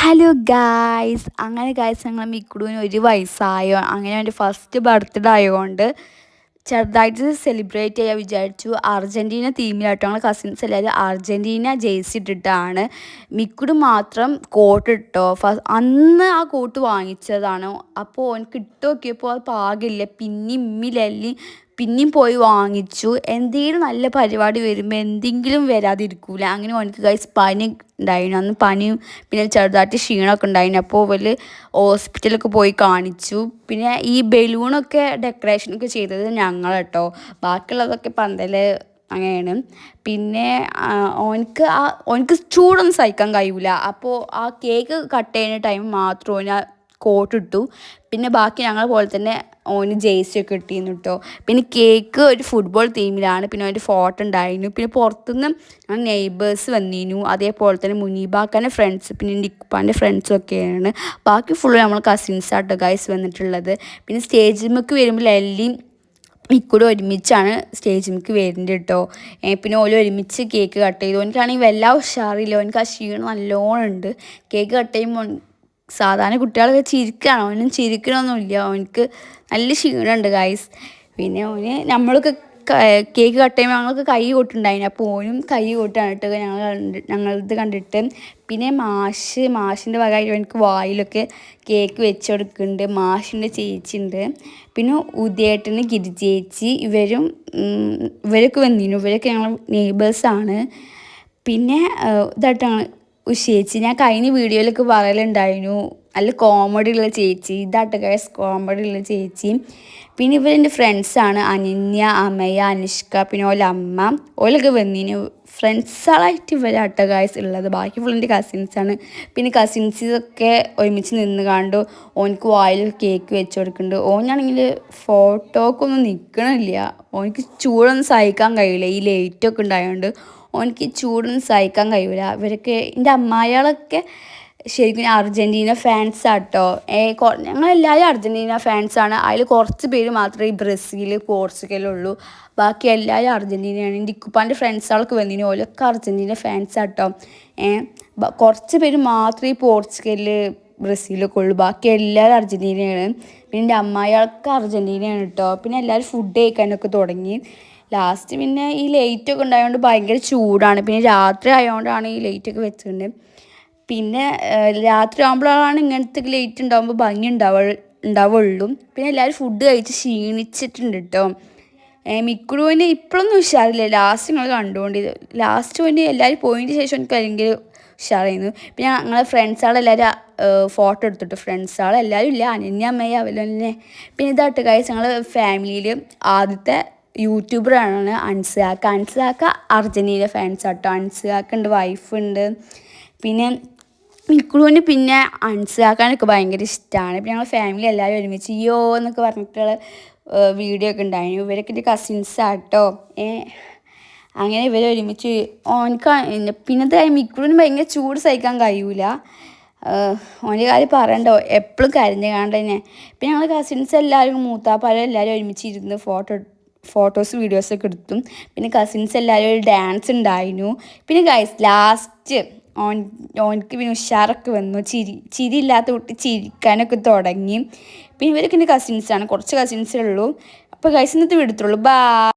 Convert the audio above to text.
Hello guys, അങ്ങനെ guys ഞങ്ങൾ മിക്കുടുവിന് 1 വയസ്സായോ. അങ്ങനെ അവൻ്റെ ഫസ്റ്റ് ബർത്ത്ഡേ ആയതുകൊണ്ട് ചെറുതായിട്ട് സെലിബ്രേറ്റ് ചെയ്യാൻ വിചാരിച്ചു. അർജൻറ്റീന തീമിലാട്ടോ ഞങ്ങൾ കസിൻസ് എല്ലാവരും അർജൻറ്റീന ജേഴ്സി ഇട്ടിട്ടാണ്. മിക്കുട് മാത്രം കോട്ട് ഇട്ടോ. അന്ന് ആ കോട്ട് വാങ്ങിച്ചതാണ്. അപ്പോൾ ഓനക്ക് ഇട്ട് നോക്കിയപ്പോൾ അത് പാകില്ല. പിന്നെയും പോയി വാങ്ങിച്ചു. എന്തെങ്കിലും നല്ല പരിപാടി വരുമ്പോൾ എന്തെങ്കിലും വരാതിരിക്കൂല. അങ്ങനെ ഓനക്ക് ഗൈസ് പനി ഉണ്ടായിരുന്നു. അന്ന് പനിയും പിന്നെ ചെറുതായിട്ട് ക്ഷീണമൊക്കെ ഉണ്ടായിരുന്നു. അപ്പോൾ വലിയ ഹോസ്പിറ്റലൊക്കെ പോയി കാണിച്ചു. പിന്നെ ഈ ബലൂണൊക്കെ ഡെക്കറേഷനൊക്കെ ചെയ്തത് ഞങ്ങൾ കേട്ടോ. ബാക്കിയുള്ളതൊക്കെ പന്തൽ അങ്ങനെയാണ്. പിന്നെ ഓനക്ക് ചൂടൊന്നും സഹിക്കാൻ കഴിയൂല. അപ്പോൾ ആ കേക്ക് കട്ട് ചെയ്യുന്ന ടൈം മാത്രം ഓന് കോട്ടിട്ടു. പിന്നെ ബാക്കി ഞങ്ങളെ പോലെ തന്നെ ഓന് ജേഴ്സിയൊക്കെ ഇട്ടിരുന്നു കേട്ടോ. പിന്നെ കേക്ക് ഒരു ഫുട്ബോൾ തീമിലാണ്. പിന്നെ അവൻ്റെ ഫോട്ടോ ഉണ്ടായിരുന്നു. പിന്നെ പുറത്തുനിന്ന് ഞങ്ങൾ നെയ്ബേഴ്സ് വന്നിരുന്നു. അതേപോലെ തന്നെ മുനീബാക്കാൻ്റെ ഫ്രണ്ട്സ് പിന്നെ നിക്കുപ്പാൻ്റെ ഫ്രണ്ട്സും ഒക്കെയാണ്. ബാക്കി ഫുള്ള് നമ്മൾ കസിൻസാട്ടോ ഗൈസ് വന്നിട്ടുള്ളത്. പിന്നെ സ്റ്റേജിലേക്ക് വരുമ്പോൾ എല്ലാം മിക്കൂടെ ഒരുമിച്ചാണ് സ്റ്റേജിലേക്ക് വരുന്നുണ്ട് കേട്ടോ. പിന്നെ ഓല് ഒരുമിച്ച് കേക്ക് കട്ട് ചെയ്തു. ഓനിക്കാണെങ്കിൽ വല്ല ഉഷാറില്ല. ഓനിക്ക് ആ ക്ഷീണം നല്ലോണം ഉണ്ട്. കേക്ക് കട്ട് ചെയ്യുമ്പോൾ സാധാരണ കുട്ടികളൊക്കെ ചിരിക്കുകയാണ്. അവനും ചിരിക്കണമൊന്നുമില്ല. അവനക്ക് നല്ല ക്ഷീണമുണ്ട് ഗൈസ്. പിന്നെ ഓന് നമ്മളൊക്കെ കേക്ക് കട്ട് ചെയ്യുമ്പോൾ ഞങ്ങൾക്ക് കൈ കൊട്ടുണ്ടായിരുന്നു. അപ്പോൾ ഓനും കൈ കൊട്ടാണ് കേട്ടോ ഞങ്ങളത് കണ്ടിട്ട്. പിന്നെ മാഷിൻ്റെ വകയായിട്ട് എനിക്ക് വായിലൊക്കെ കേക്ക് വെച്ച് കൊടുക്കുന്നുണ്ട്. മാഷിൻ്റെ ചേച്ചിയുണ്ട്. പിന്നെ ഉദയേട്ടന് ഗിരിചേച്ചി ഇവരൊക്കെ വന്നിരുന്നു. ഇവരൊക്കെ ഞങ്ങൾ നെയ്ബേഴ്സാണ്. പിന്നെ ഇതായിട്ടാണ് ചേച്ചി ഞാൻ കഴിഞ്ഞ വീഡിയോയിലൊക്കെ പറയലുണ്ടായിരുന്നു. നല്ല കോമഡി ഉള്ള ചേച്ചി. ഇതാട്ട് ഗൈസ് കോമഡി ഉള്ള ചേച്ചി. പിന്നെ ഇവരെൻ്റെ ഫ്രണ്ട്സാണ് അനന്യ, അമയ, അനുഷ്ക, പിന്നെ ഓലമ്മ. ഓലൊക്കെ വന്നിന് ഫ്രണ്ട്സുകളായിട്ട് ഇവരാട്ടോ ഗൈസ് ഉള്ളത്. ബാക്കി ഫുൾ എൻ്റെ കസിൻസാണ്. പിന്നെ കസിൻസൊക്കെ ഒരുമിച്ച് നിന്ന് കണ്ട് ഓനക്ക് വായിൽ കേക്ക് വെച്ച് കൊടുക്കുന്നുണ്ട്. ഓനാണെങ്കിൽ ഫോട്ടോക്കൊന്നും നിൽക്കണില്ല. ഓനക്ക് ചൂടൊന്നും സഹിക്കാൻ കഴിയില്ല. ഈ ലൈറ്റൊക്കെ ഉണ്ടായതുകൊണ്ട് ഓനക്ക് ചൂടൊന്നും സഹിക്കാൻ കഴിയില്ല. ഇവരൊക്കെ എൻ്റെ അമ്മായികളൊക്കെ ശരിക്കും അർജൻറ്റീന ഫാൻസാട്ടോ. ഞങ്ങളെല്ലാവരും അർജൻറ്റീന ഫാൻസാണ്. അതിൽ കുറച്ച് പേര് മാത്രമേ ഈ ബ്രസീൽ, പോർച്ചുഗലുള്ളൂ. ബാക്കി എല്ലാവരും അർജൻറ്റീനയാണ്. എൻ്റെ ഇക്കുപ്പാൻ്റെ ഫ്രണ്ട്സുകളൊക്കെ വന്നിന്. ഓലൊക്കെ അർജൻറ്റീന ഫാൻസാട്ടോ. കുറച്ച് പേര് മാത്രമേ ഈ പോർച്ചുഗൽ, ബ്രസീലൊക്കെ ഉള്ളൂ. ബാക്കി എല്ലാവരും അർജൻറ്റീനയാണ്. പിന്നെ എൻ്റെ അമ്മായികളൊക്കെ അർജൻറ്റീനയാണ് കേട്ടോ. പിന്നെ എല്ലാവരും ഫുഡ് കഴിക്കാനൊക്കെ തുടങ്ങി. ലാസ്റ്റ് പിന്നെ ഈ ലൈറ്റൊക്കെ ഉണ്ടായതുകൊണ്ട് ഭയങ്കര ചൂടാണ്. പിന്നെ രാത്രി ആയതുകൊണ്ടാണ് ഈ ലൈറ്റൊക്കെ വെച്ചിട്ടുണ്ട്. പിന്നെ രാത്രി ആകുമ്പോഴാണ് ഇങ്ങനത്തെ ലൈറ്റ് ഉണ്ടാകുമ്പോൾ ഭംഗി ഉണ്ടാവുള്ളൂ. പിന്നെ എല്ലാവരും ഫുഡ് കഴിച്ച് ക്ഷീണിച്ചിട്ടുണ്ട് കേട്ടോ. മിക്കുടുവിന് ഇപ്പോഴൊന്നും ഉഷാറില്ല. ലാസ്റ്റ് നിങ്ങൾ കണ്ടുകൊണ്ടിത് ലാസ്റ്റ് പോയിന്റ് എല്ലാവരും പോയതിന് ശേഷം എനിക്ക് ഭയങ്കര ഉഷാറായിരുന്നു. പിന്നെ ഞങ്ങളെ ഫ്രണ്ട്സുകളെല്ലാവരും ഫോട്ടോ എടുത്തിട്ടു. ഫ്രണ്ട്സുകളെല്ലാവരും ഇല്ല, അനന്യ, അമ്മയെ അവലെന്നെ. പിന്നെ ഇതായിട്ട് ഗൈസ് ഞങ്ങൾ ഫാമിലിയിൽ ആദ്യത്തെ യൂട്യൂബറാണ് അൻസിയാക്ക അർജൻറ്റീന ഫാൻസ് ആട്ടോ. അൻസിയാക്ക ഉണ്ട്, വൈഫുണ്ട്. പിന്നെ മിക്കുളുവിന് പിന്നെ അൻസിയാക്കാനൊക്കെ ഭയങ്കര ഇഷ്ടമാണ്. പിന്നെ ഞങ്ങൾ ഫാമിലി എല്ലാവരും ഒരുമിച്ച് എന്നൊക്കെ പറഞ്ഞിട്ടുള്ള വീഡിയോ ഒക്കെ ഉണ്ടായിരുന്നു. ഇവരൊക്കെ എൻ്റെ കസിൻസാട്ടോ. അങ്ങനെ ഇവരെ ഒരുമിച്ച് ഓനക്ക് പിന്നത്തെ മിക്കുളിന് ഭയങ്കര ചൂട് സഹിക്കാൻ കഴിയൂല. ഓൻ്റെ കാര്യം പറയണ്ടോ, എപ്പോഴും കരഞ്ഞു കാണണ്ട തന്നെ. പിന്നെ ഞങ്ങൾ കസിൻസ് എല്ലാവരും മൂത്താപ്പാലും എല്ലാവരും ഒരുമിച്ചിരുന്ന് ഫോട്ടോസ് വീഡിയോസൊക്കെ എടുത്തു. പിന്നെ കസിൻസ് എല്ലാവരും ഒരു ഡാൻസ് ഉണ്ടായിരുന്നു. പിന്നെ ഗൈസ് ലാസ്റ്റ് ഓനക്ക് പിന്നെ ഉഷാറൊക്കെ വന്നു. ചിരി ഇല്ലാത്ത കുട്ടി ചിരിക്കാനൊക്കെ തുടങ്ങി. പിന്നെ ഇവരൊക്കെ എൻ്റെ കസിൻസാണ്. കുറച്ച് കസിൻസേ ഉള്ളൂ. അപ്പോൾ ഗൈസ് ഇന്നത്തെ വിടത്തുള്ളൂ. ബൈ.